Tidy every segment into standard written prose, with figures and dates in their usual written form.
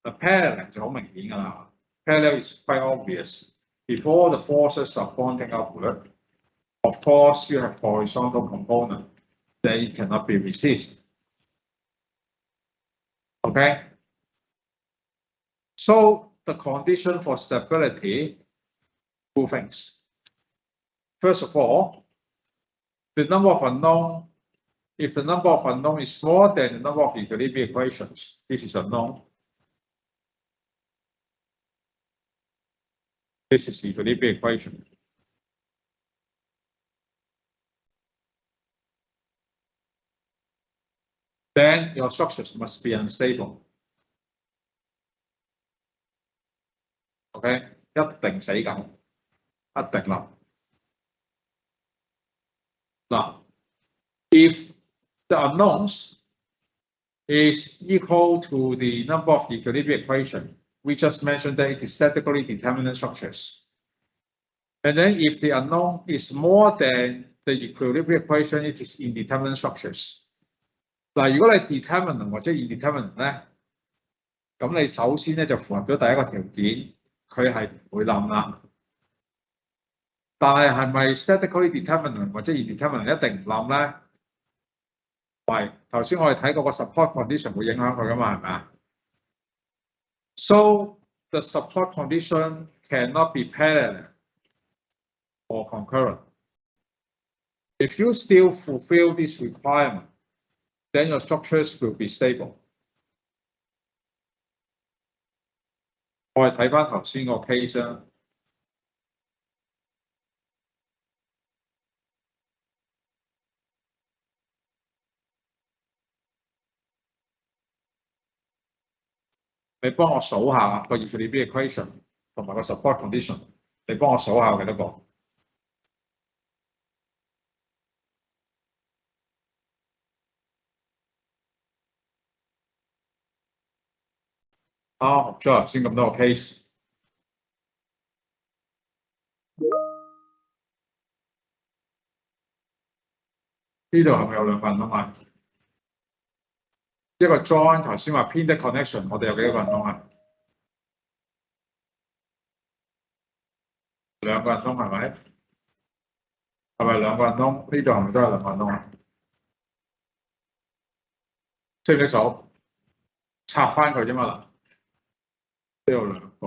parallel 就好明顯㗎啦。Parallel is quite obvious. If all the forces are pointing upward, of course you have horizontal component, then it cannot be resisted. Okay? So the condition for stability, two things. First of all, the number of unknown, if the number of unknown is smaller than the number of equilibrium equations, this is unknown. This is equilibrium equation. Then your structures must be unstable. OK， 一定死梗，一定冧。嗱 ，if the unknowns is equal to the number of equilibrium equation, we just mentioned that it is statically determinate structures. And then if the unknown is more than the equilibrium equation, it is indeterminate structures. 嗱，如果你 determinant 或者 indeterminate 咧，咁你首先咧就符合咗第一個條件，佢係唔會冧啦。但係咪 statically determinant 或者 indeterminate 一定唔冧咧？係，頭先我哋睇過個 support condition 會影響佢噶嘛，係咪啊 ？So the support condition cannot be parallel or concurrent. If you still fulfill this requirement, then your structures will be stable. 我哋睇翻頭先個 case 啦。你幫我數下個 equilibrium equation 同埋個 support condition， 你幫我數下有幾多個？學咗頭先咁多個 case。呢度係咪有兩個人窿啊？一個 join 頭先話 pinned connection， 我哋有幾多個人窿啊？兩個人窿係咪？係咪兩個人窿？呢度係咪都係兩個人窿啊？識唔識數？拆翻佢啫嘛嗱，呢度兩個，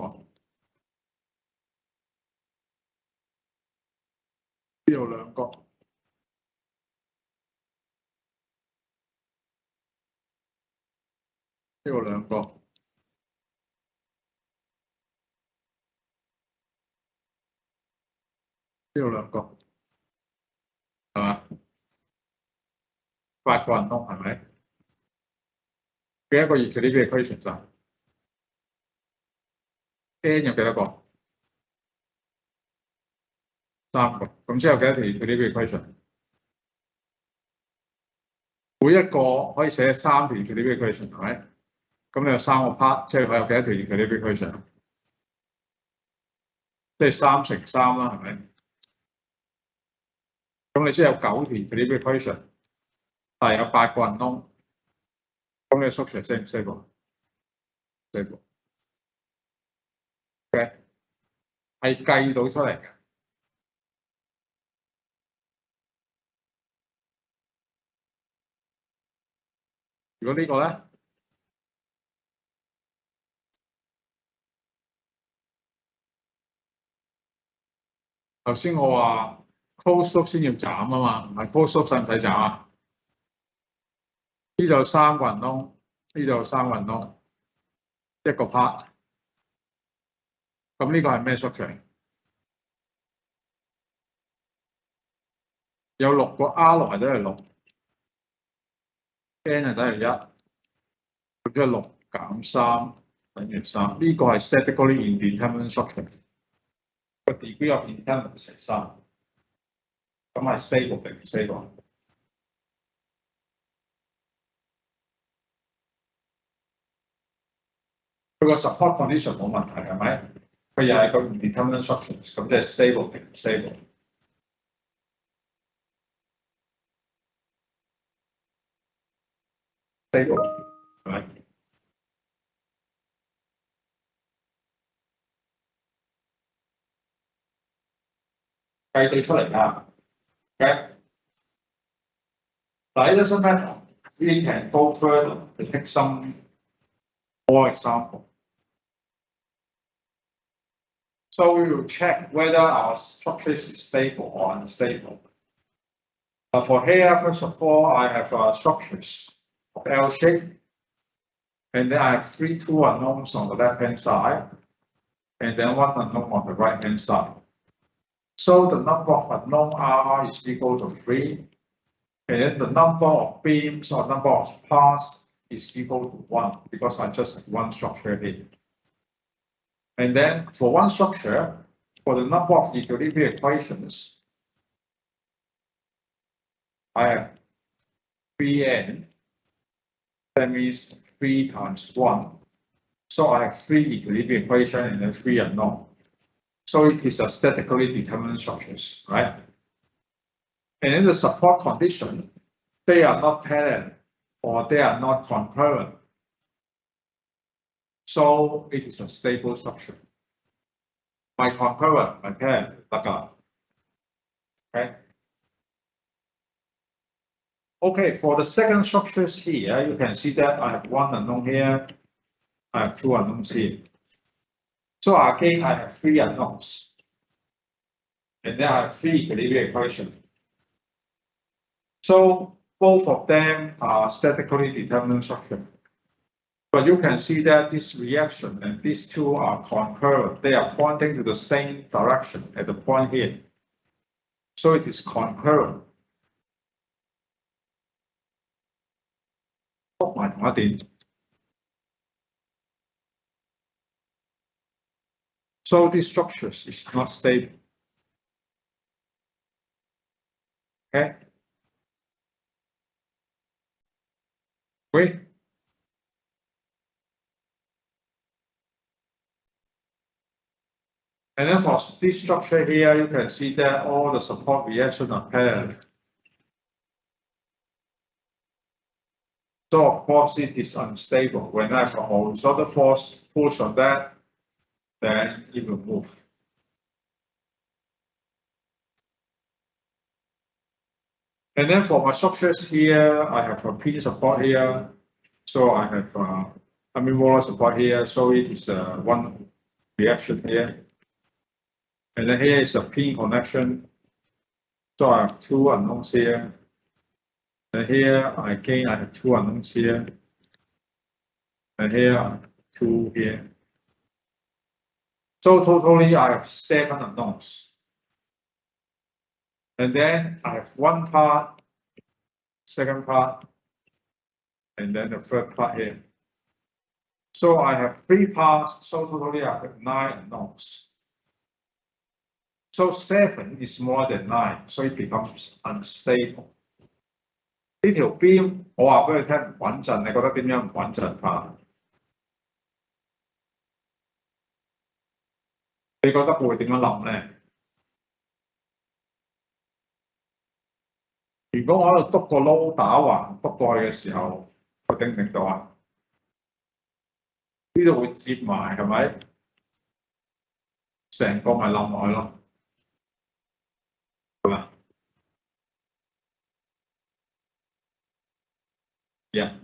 呢度兩個，呢度兩個，呢度兩個，係嘛？8個人窿係咪？幾多個 equilibrium equation 啊 ？N 有幾多個？3個，咁之後幾多條 equilibrium equation？每一個可以寫3條 equilibrium equation 係咪？咁你有3個 part， 即係佢有幾多條 equilibrium equation？ 即係3乘3啦，係咪？咁你即係有9條 equilibrium equation， 但係有8個人窿，咁你嘅 structure stable 唔 stable？stable。OK， 係計到出嚟嘅。如果呢個咧？頭先我話 close loop 先要斬啊嘛，唔係 close loop 使唔使斬啊？呢度有3個人窿，呢度有3個人窿，一個 part。咁呢個係咩 structure？ 有6個 R 係等於6 ，N 係等於1，咁即係6減3等於3。呢個係 statically indeterminate structure。個 degree of indeterminate 係3，咁係 stable 定唔 stable？ 佢個 support condition 冇問題係咪？佢又係個 indeterminate structure， 咁即係 stable 定唔 stable？ stable 係咪？計對出嚟㗎。Okay? But it doesn't matter. We can go further to take some more example. So we will check whether our structure is stable or unstable. But for here, first of all, I have structures of L shape, and then I have two unknowns on the left-hand side, and then one unknown on the right-hand side. So the number of unknown R is equal to 3, and then the number of beams or number of paths is equal to 1, because I just have one structure here. And then for one structure, for the number of equilibrium equations, I have 3n. That means 3 times 1. So I have 3 equilibrium equations and then 3 unknown. So it is a statically determined structures, right? And then the support condition, they are not parallel or they are not concurrent. So it is a stable structure. My concurrent, my parallel, okay? Okay, for the second structures here, you can see that I have one unknown here, I have two unknowns here. So again, I have 3 unknowns. And then I have 3 equilibrium equations. So both of them are statically determined structure. But you can see that this reaction and these two are concurrent. They are pointing to the same direction at the point here. So it is concurrent. So this structure is not stable. Okay. Great. And then for this structure here, you can see that all the support reactions are parallel. So of course it is unstable. When I have a horizontal force push on that, then it will move. And then for my structures here, I have a pin support here. So I have molar support here. So it is one reaction here. And then here is the pin connection. So I have 2 unknowns here. And here again I have 2 unknowns here. And here I have 2 here. So totally I have 7 unknowns. And then I have one part, second part, and then the third part here. So I have 3 parts, so totally I have 9 unknowns. So 7 is more than 9, so it becomes unstable. 呢條邊我話俾你聽唔穩陣，你覺得點樣唔穩陣法？你覺得會點樣諗咧？如果我喺度篤個撈打橫篤過去嘅時候，佢頂唔頂到啊？呢度會接埋係咪？成個咪冧落去咯，係嘛？Yeah。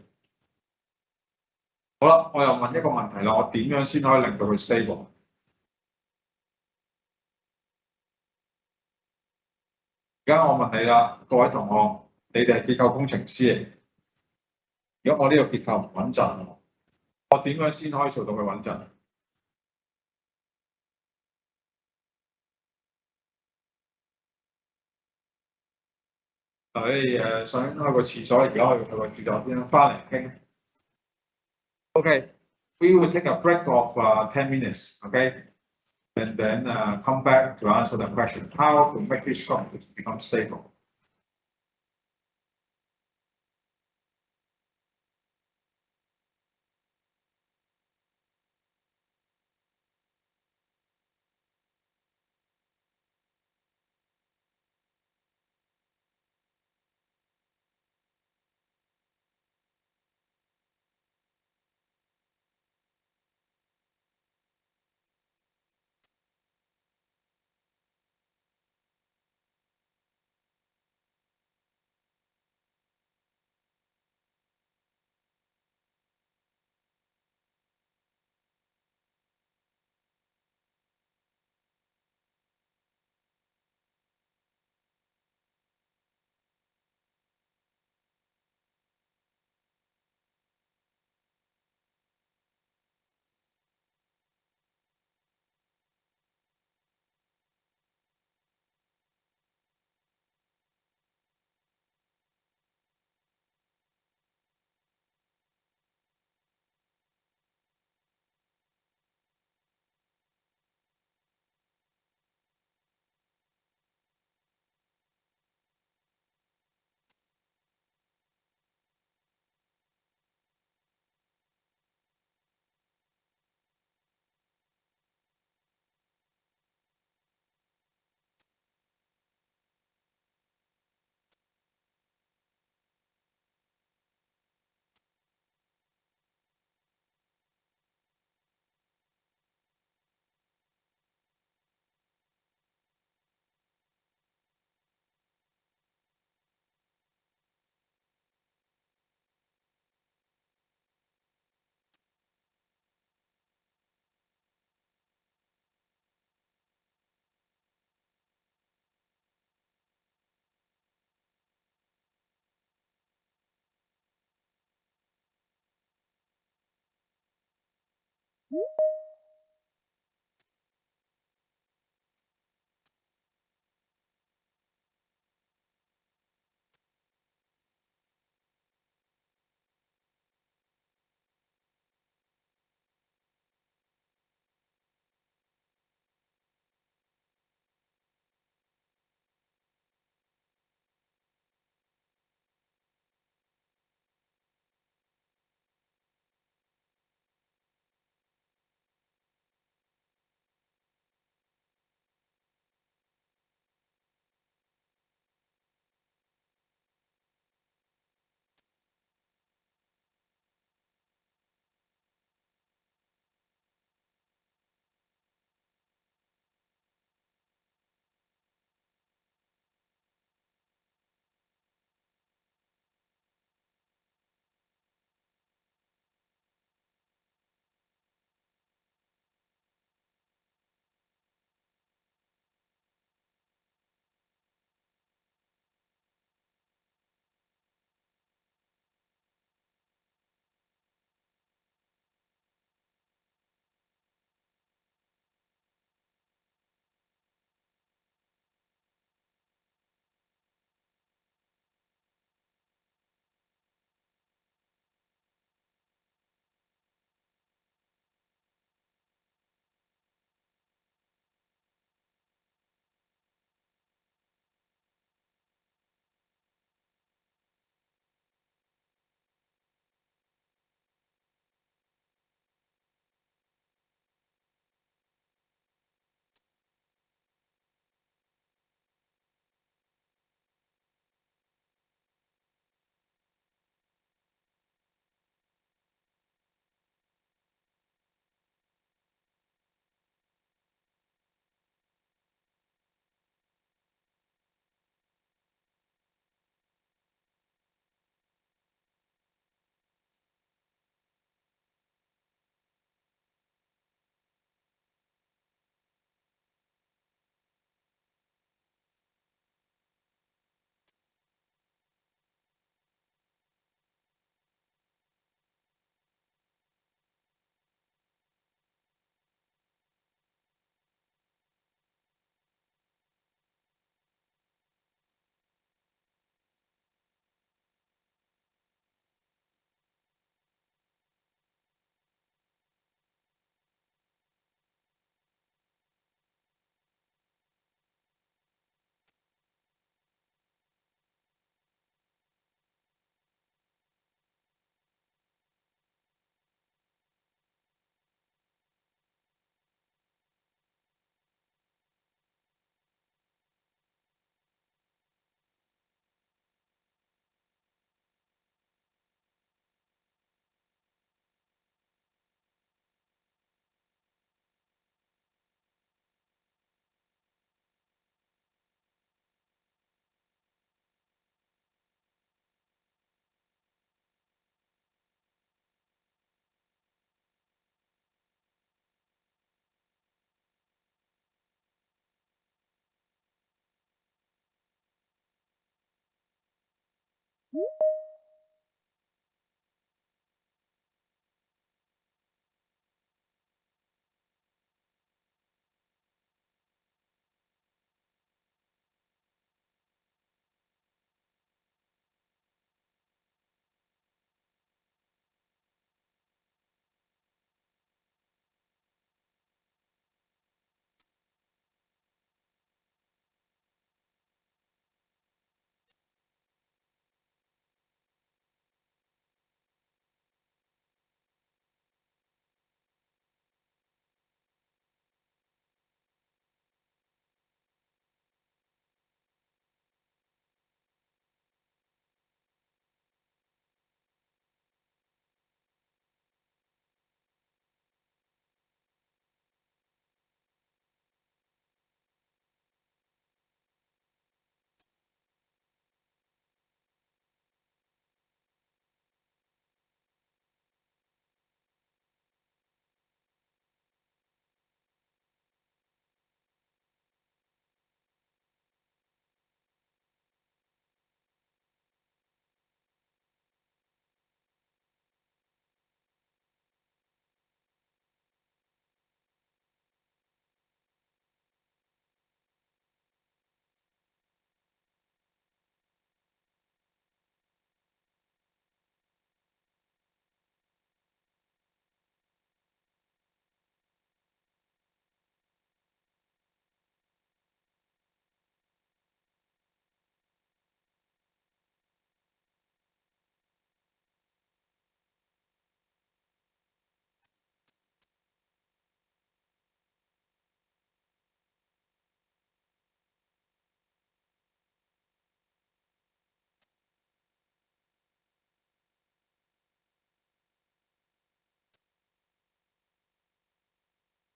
好啦，我又問一個問題啦，我點樣先可以令到佢 stable？而家我問你啦，各位同學，你哋係結構工程師嚟，如果我呢個結構唔穩陣，我點樣先可以做到佢穩陣？你想去個廁所，而家可以去個廁所先，翻嚟傾。Okay, we will take a break of 10 minutes, okay? And then come back to answer the question, how to make this structure become stable.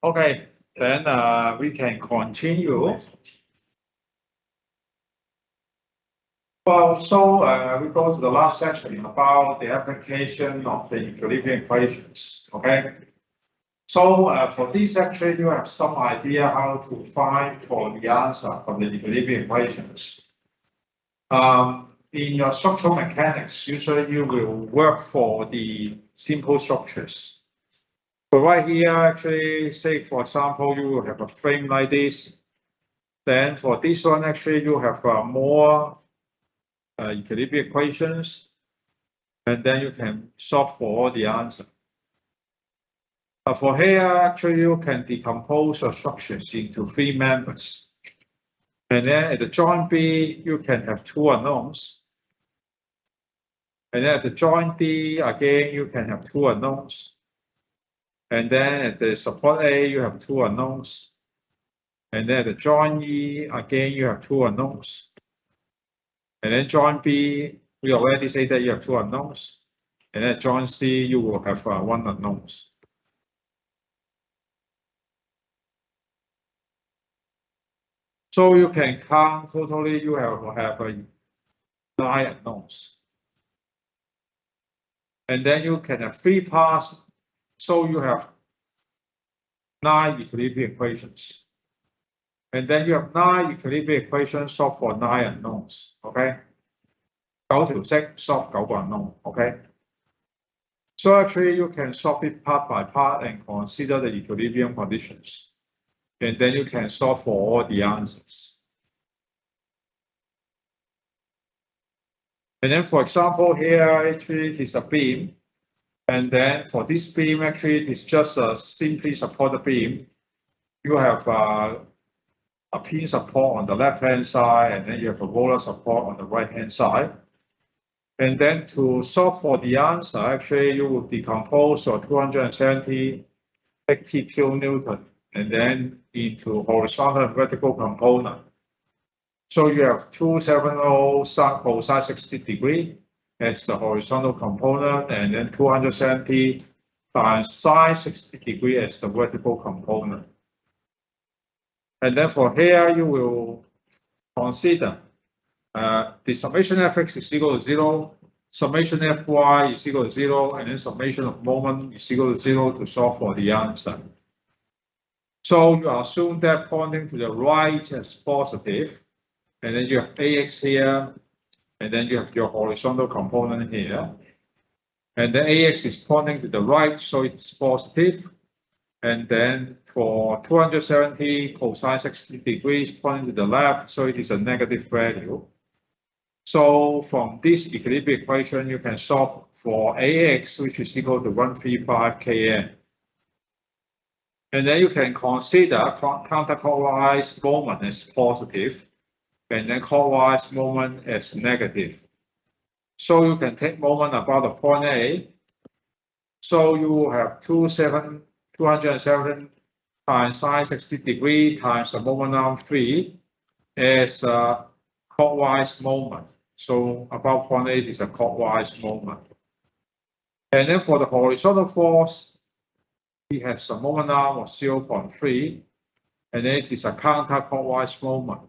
Okay, then we can continue. Well, so we go to the last section about the application of the equilibrium equations. Okay. So for this section, you have some idea how to find for the answer from the equilibrium equations. In your structural mechanics, usually you will work for the simple structures. But right here, actually, say for example, you will have a frame like this. Then for this one, actually, you have more equilibrium equations, and then you can solve for all the answer. For here, actually, you can decompose your structures into three members. And then at the joint B, you can have two unknowns. And then at the joint D, again, you can have two unknowns. And then at the support A, you have two unknowns. And then at the joint E, again, you have two unknowns. And then joint B, we already say that you have two unknowns. And then joint C, you will have one unknowns. So you can count totally, you have 9 unknowns. And then you can have 3 parts, so you have 9 equilibrium equations. And then you have 9 equilibrium equations solved for 9 unknowns. Okay? 9條式 solve 9個unknown. Okay? So actually you can solve it part by part and consider the equilibrium conditions. And then you can solve for all the answers. And then for example here, actually it is a beam. And then for this beam, actually it is just a simply supported beam. You have a pin support on the left-hand side, and then you have a roller support on the right-hand side. And then to solve for the answer, actually you will decompose your 270 80 kilonewton and then into horizontal and vertical component. So you have 270 cosine 60 degree as the horizontal component, and then 270 times sine 60 degree as the vertical component. And then for here, you will consider the summation fx is equal to 0, summation fy is equal to 0, and then summation of moment is equal to 0 to solve for the answer. So you assume that pointing to the right is positive, and then you have ax here, and then you have your horizontal component here. And the ax is pointing to the right, so it's positive. And then for 270 cosine 60 degrees pointing to the left, so it is a negative value. So from this equilibrium equation, you can solve for ax, which is equal to 135 kN. And then you can consider counterclockwise moment as positive, and then clockwise moment as negative. So you can take moment about the point A. So you have 207 times sine 60 degree times the moment arm 3 as a clockwise moment. So about point A is a clockwise moment. And then for the horizontal force, we have some moment arm of 0.3, and then it is a counterclockwise moment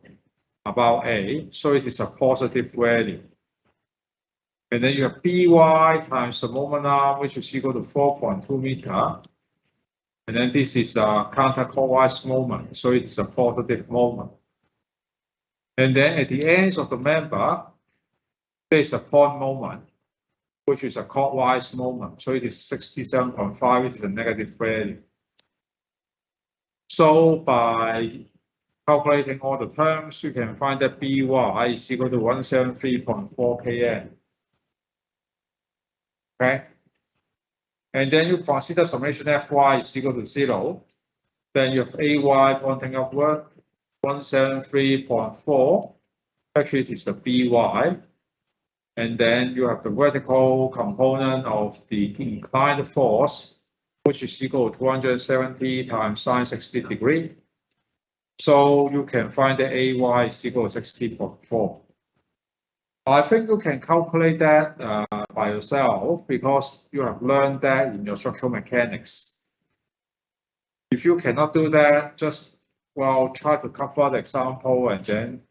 about A, so it is a positive value. And then you have By times the moment arm, which is equal to 4.2 meter. And then this is a counterclockwise moment, so it is a positive moment. And then at the ends of the member, there is a point moment, which is a clockwise moment. So it is 67.5, which is a negative value. So by calculating all the terms, you can find that By is equal to 173.4 kN. Okay? And then you consider summation Fy is equal to 0. Then you have Ay pointing upward, 173.4. Actually, it is the By. And then you have the vertical component of the inclined force, which is equal to 270 times sine 60 degree. So you can find that Ay is equal to 60.4. I think you can calculate that by yourself because you have learned that in your structural mechanics. If you cannot do that, just try to cover the example and then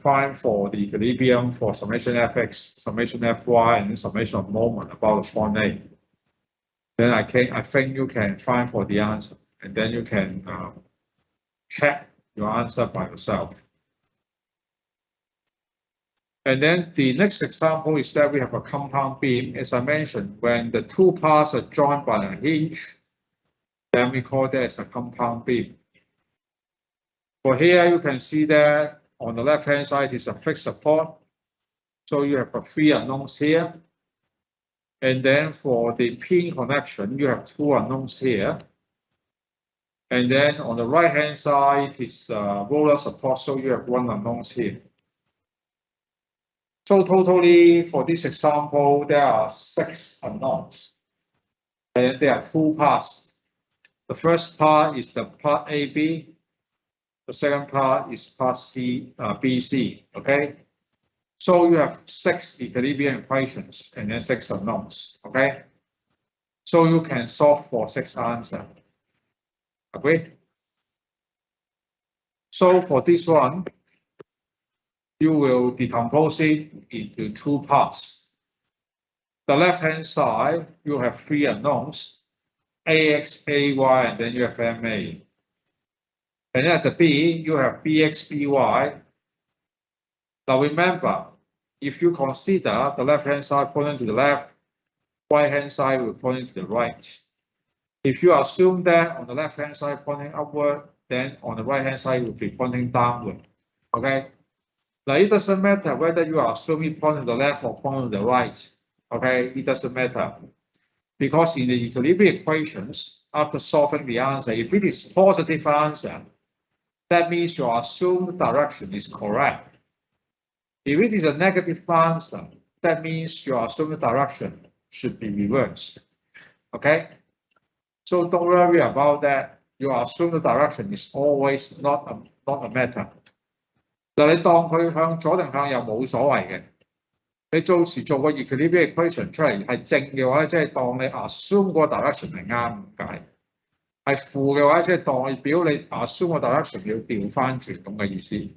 find for the equilibrium for summation fx, summation fy, and then summation of moment about the point A. Then I think you can find for the answer, and then you can check your answer by yourself. And then the next example is that we have a compound beam. As I mentioned, when the two parts are joined by a hinge, then we call that as a compound beam. For here, you can see that on the left-hand side is a fixed support. So you have 3 unknowns here. And then for the pin connection, you have 2 unknowns here. And then on the right-hand side is roller support, so you have 1 unknown here. So totally, for this example, there are 6 unknowns. And there are 2 parts. The first part is the part AB. The second part is part BC, okay? So you have 6 equilibrium equations and then 6 unknowns, okay? So you can solve for 6 answers. Agree? So for this one, you will decompose it into 2 parts. The left-hand side, you have 3 unknowns, AX, AY, and then you have MA. And at the B, you have BX, BY. Now remember, if you consider the left-hand side pointing to the left, right-hand side will point to the right. If you assume that on the left-hand side pointing upward, then on the right-hand side will be pointing downward. Okay? Now it doesn't matter whether you are assuming pointing to the left or pointing to the right. Okay? It doesn't matter. Because in the equilibrium equations, after solving the answer, if it is positive answer, that means your assumed direction is correct. If it is a negative answer, that means your assumed direction should be reversed. Okay? So don't worry about that. Your assumed direction is always not a matter. 嗱，你當佢向左定向右冇所謂嘅。你到時做個 equilibrium equation 出嚟係正嘅話，即係當你 assume 個 direction 係啱解；係負嘅話，即係代表你 assume 個 direction 要調翻轉咁嘅意思。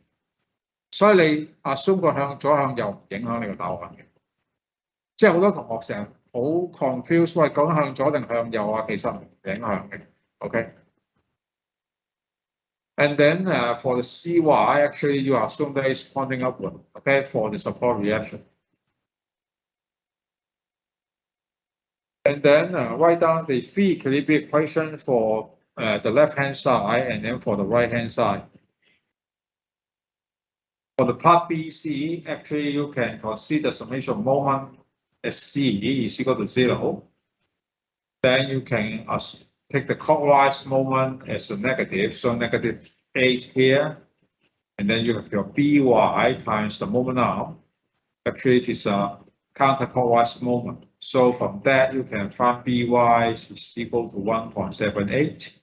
所以你 assume 個向左向右唔影響你個答案嘅。即係好多同學成日好 confuse， 喂，講向左定向右啊？其實唔影響嘅。OK。And then for the CY, actually you assume that it's pointing upward. Okay, for the support reaction. And then write down the phi equilibrium equation for the left-hand side and then for the right-hand side. For the part BC, actually you can consider summation moment as C is equal to 0. Then you can take the clockwise moment as a negative, so negative 8 here. And then you have your BY times the moment arm. Actually, it is a counterclockwise moment. So from that, you can find BY is equal to 1.78.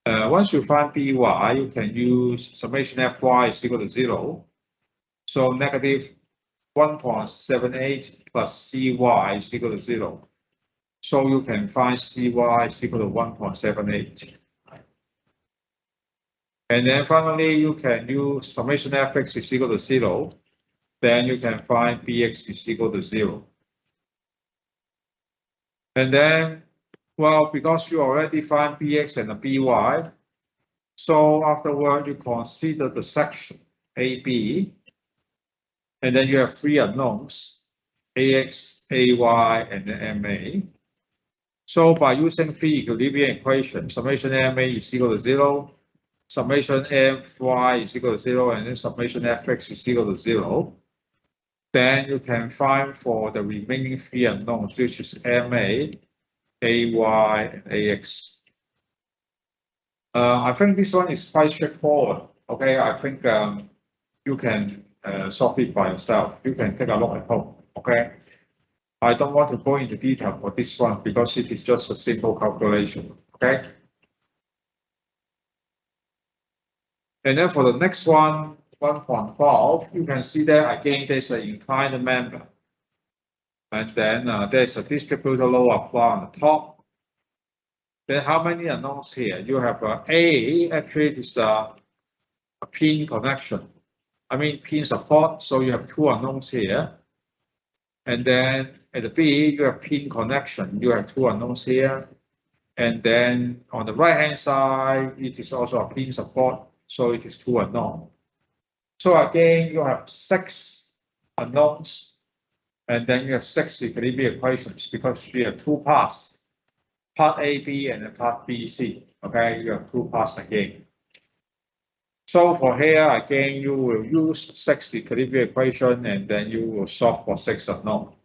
Once you find BY, you can use summation Fy is equal to 0. So negative 1.78 plus CY is equal to 0. So you can find CY is equal to 1.78. And then finally, you can use summation Fx is equal to 0. Then you can find Bx is equal to 0. And then, well, because you already find Bx and the By, so afterward you consider the section AB, and then you have 3 unknowns, AX, AY, and then MA. So by using phi equilibrium equation, summation MA is equal to 0, summation Fy is equal to 0, and then summation Fx is equal to 0. Then you can find for the remaining 3 unknowns, which is MA, AY, and AX. I think this one is quite straightforward. Okay, I think you can solve it by yourself. You can take a look at home. Okay, I don't want to go into detail for this one because it is just a simple calculation. Okay, and then for the next one, 1.12, you can see there again there's an inclined member, and then there's a distributor load applied on the top. Then how many unknowns here? You have A, actually it is a pin connection. I mean pin support, so you have 2 unknowns here. And then at the B, you have pin connection. You have 2 unknowns here. And then on the right-hand side, it is also a pin support, so it is 2 unknowns. So again, you have 6 unknowns, and then you have 6 equilibrium equations because you have 2 parts, part A, B, and then part B, C. Okay, you have 2 parts again. So for here, again, you will use 6 equilibrium equation, and then you will solve for 6 unknowns.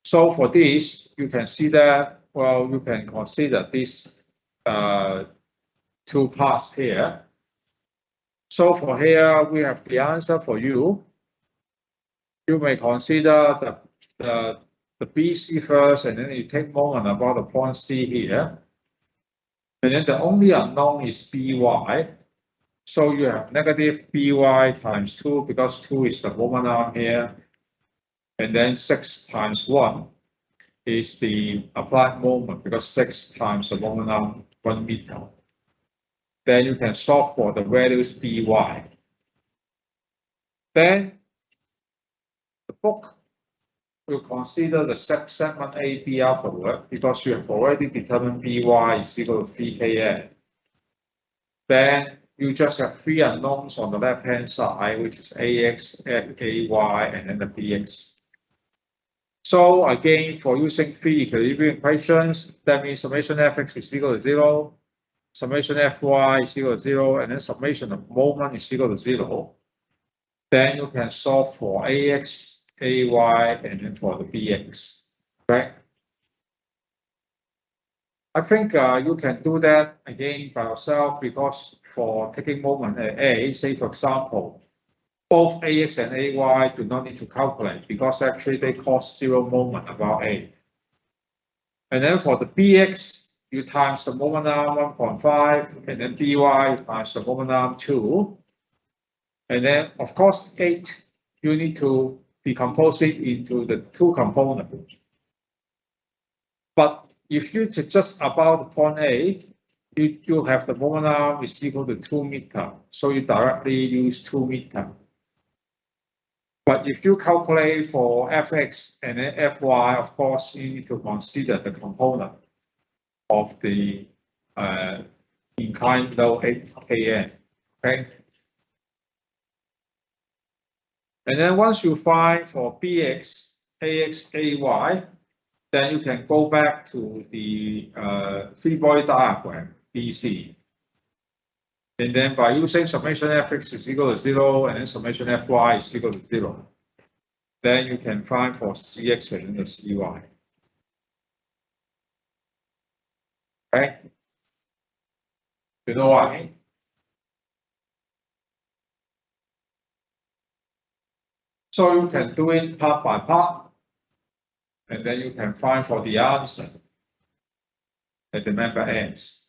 So for this, you can see that, well, you can consider these 2 parts here. So for here, we have the answer for you. You may consider the BC first, and then you take moment about the point C here. And then the only unknown is BY. So you have negative BY times 2 because 2 is the moment arm here. And then 6 times 1 is the applied moment because 6 times the moment arm 1 meter. Then you can solve for the values BY. Then the book will consider the segment AB afterward because you have already determined BY is equal to 3Kn. Then you just have 3 unknowns on the left-hand side, which is AX, AY, and then the BX. So again, for using 3 equilibrium equations, that means summation Fx is equal to 0, summation Fy is equal to 0, and then summation of moment is equal to 0. Then you can solve for AX, AY, and then for the BX, right? I think you can do that again by yourself because for taking moment at A, say for example, both AX and AY do not need to calculate because actually they cause 0 moment about A. And then for the BX, you times the moment arm 1.5, and then BY times the moment arm 2. And then, of course, 8, you need to decompose it into the 2 components. But if you just about the point A, you have the moment arm is equal to 2 meters. So you directly use 2 meters. But if you calculate for Fx and then Fy, of course, you need to consider the component of the inclined load 8Kn. Okay. And then once you find for Bx, Ax, Ay, then you can go back to the 3-body diagram, BC. And then by using summation Fx is equal to 0 and then summation Fy is equal to 0, then you can find for Cx and then the Cy. Okay? You know what I mean? So you can do it part by part, and then you can find for the answer at the member ends.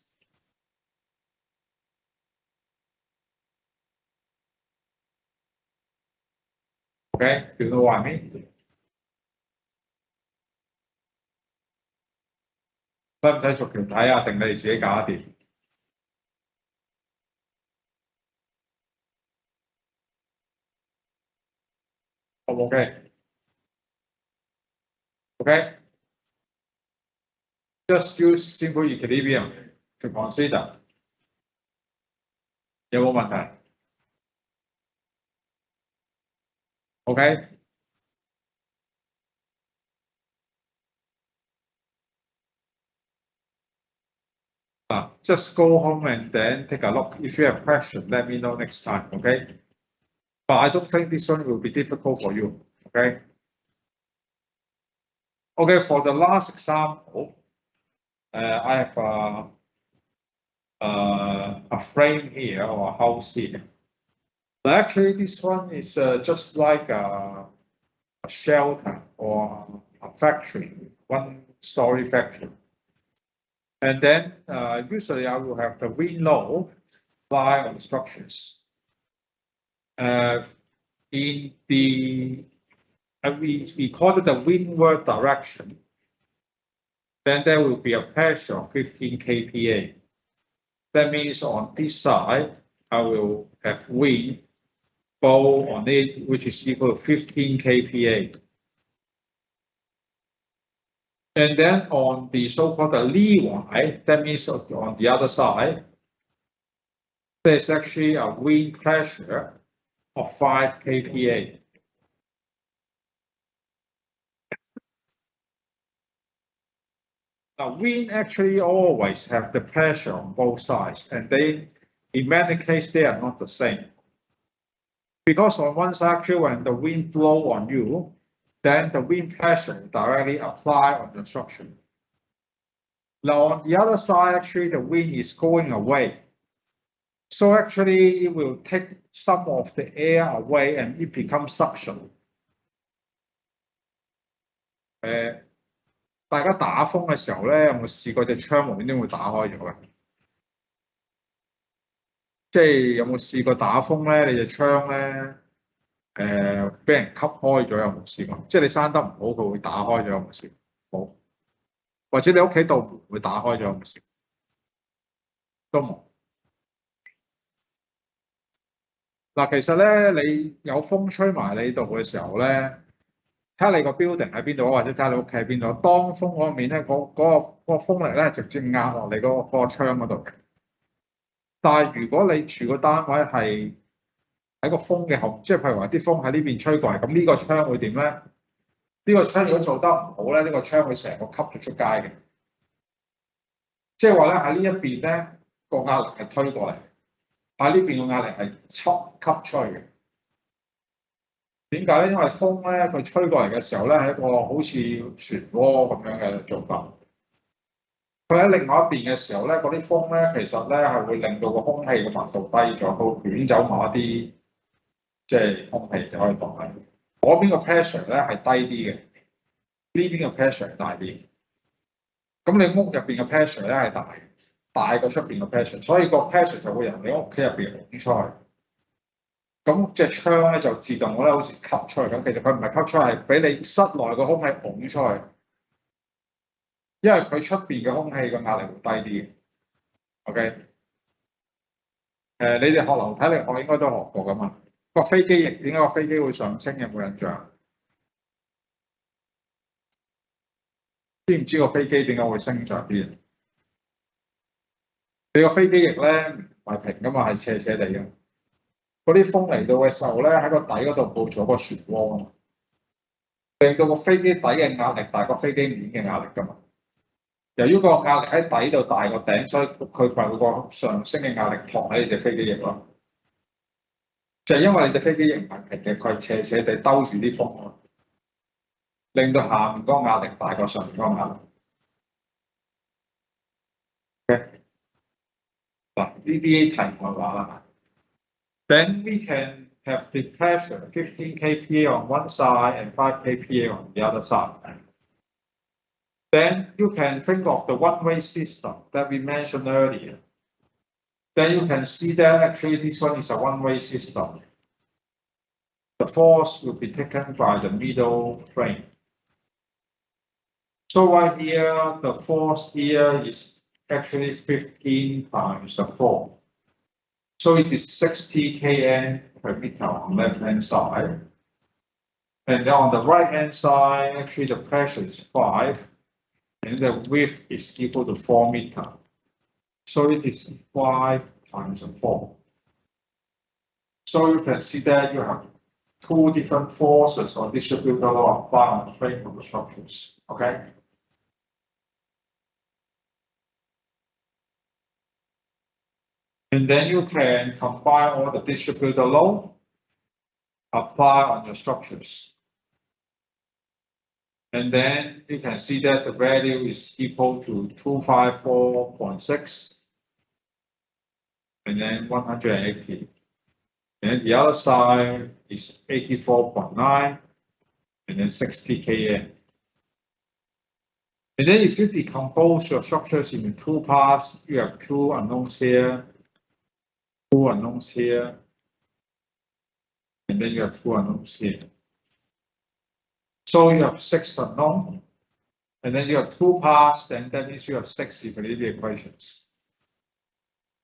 Okay, you know what I mean? 使唔使逐條睇啊？定你哋自己搞得掂？好唔 OK？ Okay? Just use simple equilibrium to consider. 有冇問題 ？OK？ Just go home and then take a look. If you have questions, let me know next time. Okay? But I don't think this one will be difficult for you. Okay? Okay, for the last example, I have a frame here or a house here. But actually, this one is just like a shelter or a factory, 1-story factory. And then usually I will have the wind load lie on the structures. In the we call it the windward direction. then there will be a pressure of 15 kPa. That means on this side, I will have wind blow on it, which is equal to 15 kPa. And then on the so-called lee y, that means on the other side, there's actually a wind pressure of 5 kPa. Now, wind actually always have the pressure on both sides, and in many cases, they are not the same. Because on one side, actually, when the wind blow on you, then the wind pressure directly apply on the structure. Now, on the other side, actually, the wind is going away. So actually, it will take some of the air away and it becomes suction. 大家打風嘅時候咧，有冇試過隻窗無端端會打開咗嘅？即係有冇試過打風咧？你隻窗咧，俾人吸開咗有冇試過？即係你閂得唔好，佢會打開咗有冇試過？冇。或者你屋企道門會打開咗有冇試過？都冇。嗱，其實咧，你有風吹埋你度嘅時候咧。睇下你個 building 喺邊度，或者睇下你屋企喺邊度。當風嗰面咧，嗰個風力咧直接壓落你嗰個窗嗰度嘅。但係如果你住個單位係喺個風嘅後，即係譬如話啲風喺呢邊吹過嚟，咁呢個窗會點咧？呢個窗如果做得唔好咧，呢個窗會成個吸咗出街嘅。即係話咧喺呢一邊咧個壓力係推過嚟，喺呢邊個壓力係吸出去嘅。點解咧？因為風咧，佢吹過嚟嘅時候咧，係一個好似漩渦咁樣嘅做法。佢喺另外一邊嘅時候咧，嗰啲風咧，其實咧係會令到個空氣嘅密度低咗，佢捲走某一啲即係空氣就可以當係。嗰邊個 pressure 咧係低啲嘅，呢邊嘅 pressure 係大啲。咁你屋入邊嘅 pressure 咧係大過出邊嘅 pressure， 所以個 pressure 就會由你屋企入邊湧出去。咁隻窗咧就自動咧好似吸出去咁，其實佢唔係吸出去，係俾你室內個空氣拱出去，因為佢出邊嘅空氣個壓力會低啲嘅。OK， 你哋學流體力學應該都學過噶嘛？個飛機翼點解個飛機會上升？有冇印象？知唔知個飛機點解會升上啲？你個飛機翼咧唔係平噶嘛，係斜斜地嘅。嗰啲風嚟到嘅時候咧，喺個底嗰度佈咗個漩渦，令到個飛機底嘅壓力大過飛機面嘅壓力㗎嘛。由於個壓力喺底度大過頂，所以佢咪會個上升嘅壓力托喺你隻飛機翼咯。就係因為你隻飛機翼唔係平嘅，佢係斜斜地兜住啲風咯，令到下面嗰個壓力大過上面嗰個壓力。嗱，呢啲題外話啦。Then we can have the pressure 15 kPa on one side and 5 kPa on the other side. Then you can think of the one-way system that we mentioned earlier. Then you can see that actually this one is a one-way system. The force will be taken by the middle frame. So right here, the force here is actually 15 times the 4. So it is 60 kN per meter on the left-hand side. And then on the right-hand side, actually the pressure is 5, and the width is equal to 4 meters. So it is 5 times 4. So you can see that you have two different forces or distributed law apply on the frame of the structures. Okay? And then you can combine all the distributed load, apply on your structures. And then you can see that the value is equal to 254.6 and then 180. And the other side is 84.9 and then 60 kN. And then if you decompose your structures into two parts, you have two unknowns here, two unknowns here, and then you have two unknowns here. So you have 6 unknowns, And then you have 2 parts, then that means you have 6 equilibrium equations.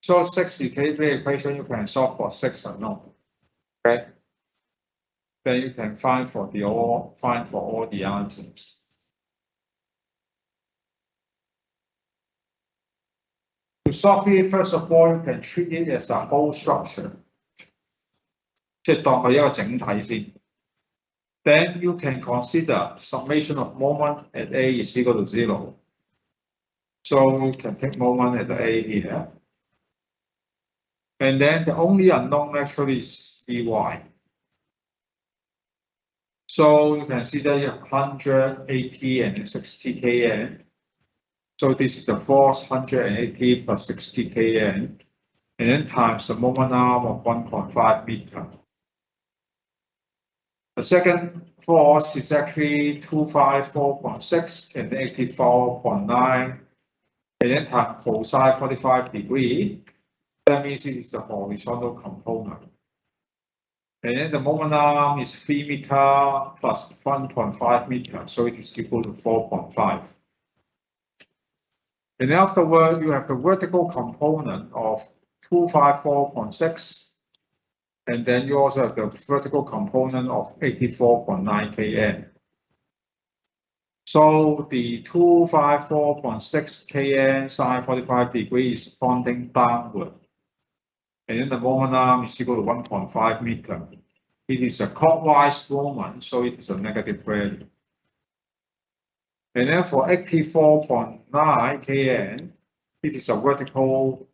So 6 equilibrium equation you can solve for 6 unknown. Okay. Then you can find for all the answers. To solve it, first of all, you can treat it as a whole structure. 即係當佢一個整體先。Then you can consider summation of moment at A is equal to 0. So you can take moment at A here. And then the only unknown actually is Cy. So you can see that you have 180 and 60 kN. So this is the force 180 plus 60 kN. And then times the moment arm of 1.5 meter. The second force is actually 254.6 and 84.9. And then times cosine 45 degrees. That means it is the horizontal component. And then the moment arm is 3 meter plus 1.5 meter, so it is equal to 4.5. And afterward, you have the vertical component of 254.6, and then you also have the vertical component of 84.9 kN. So the 254.6 kN sine 45 degrees is pointing downward. And then the moment arm is equal to 1.5 meter. It is a clockwise moment, so it is a negative value. And then for 84.9 kN, it is a vertical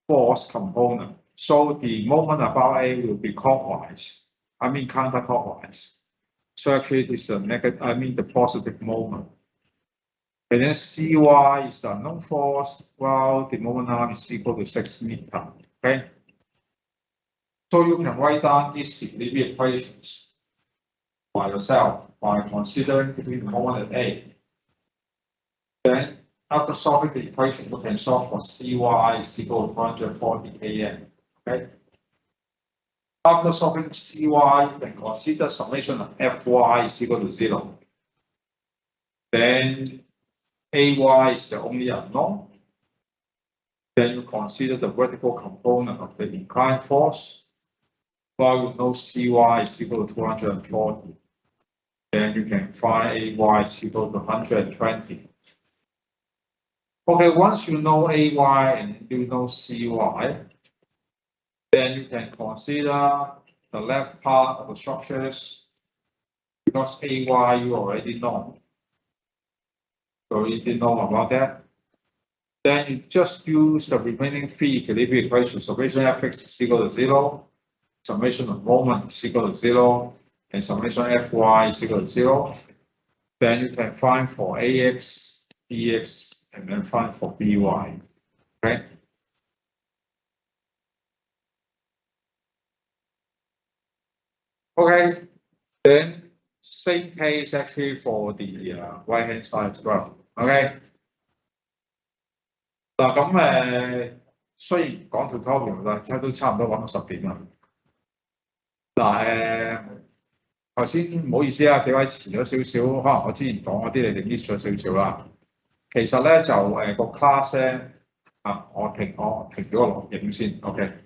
force component. So the moment about A will be clockwise, counterclockwise. So actually it is a negative, the positive moment. And then Cy is the unknown force, while the moment arm is equal to 6 meter. Okay. So you can write down these equilibrium equations by yourself by considering between the moment and A. Then after solving the equation, you can solve for Cy is equal to 440 kN. Okay. After solving Cy, you can consider summation of Fy is equal to 0. Then Ay is the only unknown. Then you consider the vertical component of the inclined force. While you know Cy is equal to 240. Then you can find Ay is equal to 120. Okay, once you know Ay and you know Cy, then you can consider the left part of the structures. Because Ay you already know. So you didn't know about that. Then you just use the remaining 3 equilibrium equations. Summation Fx is equal to 0. Summation of moment is equal to 0. And summation Fy is equal to 0. Then you can find for Ax, Bx, and then find for By. Okay. Okay. Then same case actually for the right hand side as well. Okay. 嗱咁雖然講 tutorial 啦，即係都差唔多講到10點啦。嗱頭先唔好意思啊，幾位遲咗少少，可能我之前講嗰啲你哋 miss 咗少少啦。其實咧就個 class 咧我停咗個錄影先 ，OK。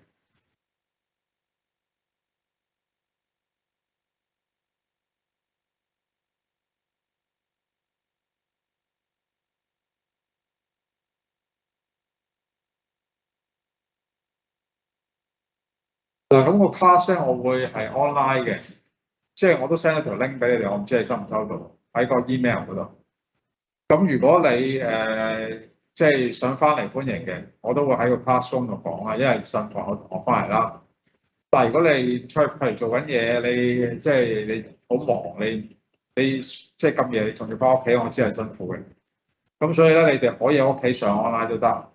嗱咁個 class 咧我會係 online 嘅，即係我都 send 咗條 link 俾你哋，我唔知你收唔收到喺個 email 嗰度。咁如果你即係想翻嚟歡迎嘅，我都會喺個 classroom 度講啊，因為上堂我翻嚟啦。但係如果你出去譬如做緊嘢，你即係你好忙，你即係咁夜你仲要翻屋企，我知係辛苦嘅。咁所以咧，你哋可以喺屋企上 online 都得。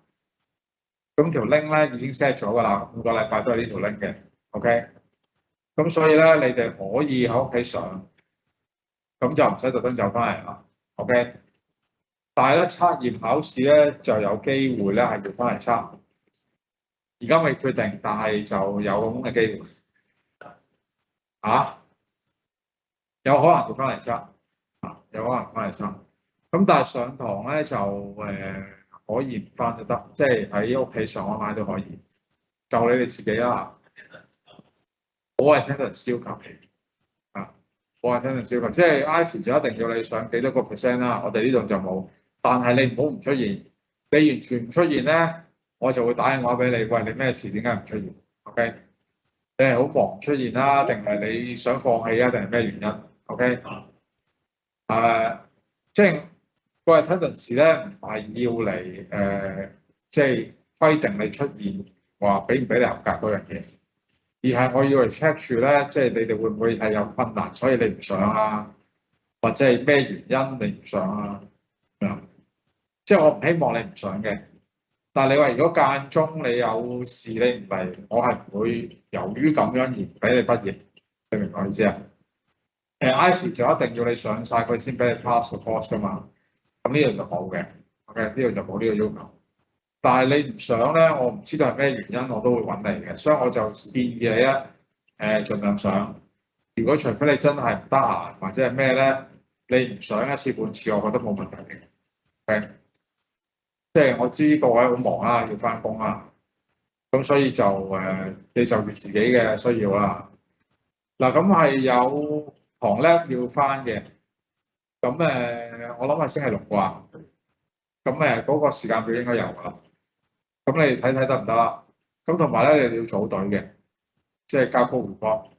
咁條 link 咧已經 set 咗㗎啦，每個禮拜都係呢條 link 嘅 ，OK。咁所以咧，你哋可以喺屋企上，咁就唔使特登走翻嚟啦 ，OK。但係咧測驗考試咧就有機會咧係要翻嚟測，而家未決定，但係就有咁嘅機會。有可能要翻嚟測，有可能翻嚟測。咁但係上堂咧就可以唔翻都得，即係喺屋企上online都可以，就你哋自己啦。我係 attendance 要求啊，我係 attendance 要求，即係 Ivy 就一定要你上幾多個 percent 啦，我哋呢度就冇。但係你唔好唔出現，你完全唔出現咧，我就會打電話俾你，喂，你咩事？點解唔出現 ？OK，你係好忙唔出現啦，定係你想放棄啊？定係咩原因？OK，即係個 attendance 咧唔係要嚟即係規定你出現話俾唔俾你合格嗰樣嘢。而係我要嚟 check 住咧，即係你哋會唔會係有困難，所以你唔上啊？或者係咩原因你唔上啊？咁樣，即係我唔希望你唔上嘅。但係你話如果間中你有事你唔嚟，我係唔會由於咁樣而唔俾你畢業。你明我意思啊？Ivy 就一定要你上晒佢先俾你 pass 個 course 噶嘛。咁呢度就冇嘅。OK，呢度就冇呢個要求。但係你唔上咧，我唔知道係咩原因，我都會揾你嘅，所以我就建議你咧，盡量上。如果除非你真係唔得閒或者係咩咧，你唔上一次半次，我覺得冇問題嘅。OK，即係我知各位好忙啦，要翻工啦，咁所以就你就住自己嘅需要啦。嗱，咁係有堂 lab 要翻嘅，咁我諗係星期六啩，咁嗰個時間表應該有㗎啦。咁你睇睇得唔得啦？咁同埋咧，你哋要組隊嘅，即係交 code report。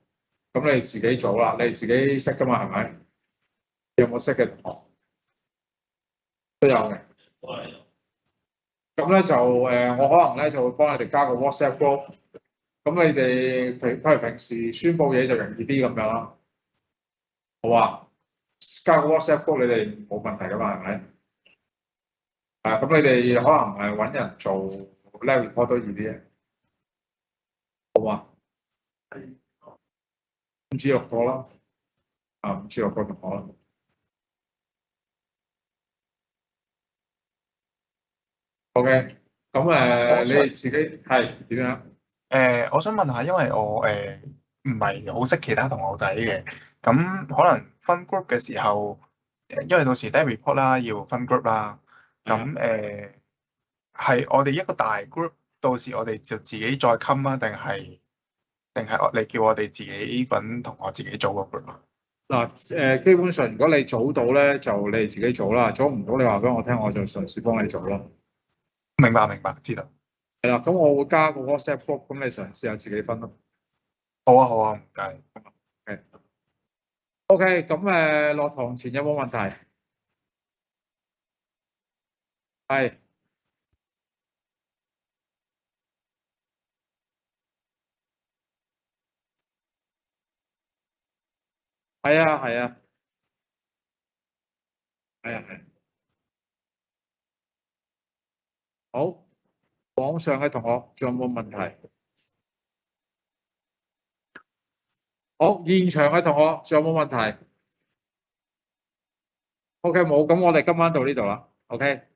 咁你自己組啦，你自己識噶嘛？係咪？有冇識嘅同學？都有嘅。咁咧就我可能咧就會幫你哋加個 WhatsApp group。咁你哋譬如平時宣佈嘢就容易啲咁樣啦。好啊，加個 WhatsApp group 你哋冇問題噶嘛？係咪？咁你哋可能揾人做 lab report 都易啲嘅。好啊，5至6個啦。5至6個同學啦。OK，咁你哋自己係點樣？我想問下，因為我唔係好識其他同學仔嘅，咁可能分 group 嘅時候，因為到時 day report 啦，要分 group 啦，咁係我哋一個大 group，到時我哋就自己再 come 啊，定係你叫我哋自己揾同學自己組個 group 啊？嗱，基本上如果你組到咧，就你哋自己組啦；組唔到，你話俾我聽，我就嘗試幫你組咯。明白明白，知道。係啦，咁我會加個 WhatsApp group，咁你嘗試下自己分咯。好啊好啊，唔該。OK，咁落堂前有冇問題？係係啊係啊係啊係。好，網上嘅同學仲有冇問題？好，現場嘅同學仲有冇問題？OK，冇，咁我哋今晚到呢度啦。OK。